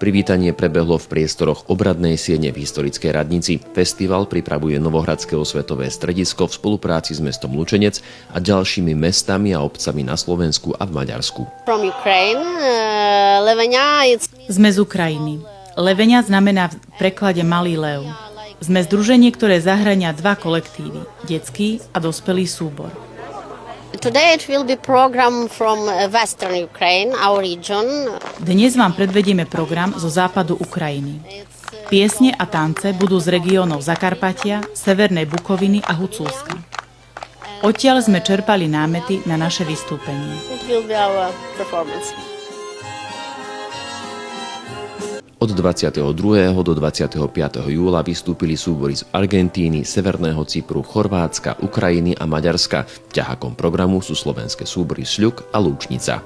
Privítanie prebehlo v priestoroch Obradnej siene v historickej radnici. Festival pripravuje Novohradské osvetové stredisko v spolupráci s mestom Lučenec a ďalšími mestami a obcami na Slovensku a v Maďarsku. Sme z Ukrajiny. Levenia znamená v preklade malý lev. Sme združenie, ktoré zahŕňa dva kolektívy, detský a dospelý súbor. Dnes vám predvedieme program zo západu Ukrajiny. Piesne a tance budú z regiónov Zakarpatia, Severnej Bukoviny a Huculska. Odtiaľ sme čerpali námety na naše vystúpenie. Od 22. do 25. júla vystúpili súbory z Argentíny, Severného Cypru, Chorvátska, Ukrajiny a Maďarska. Ťahakom programu sú slovenské súbory Sľuk a Lúčnica.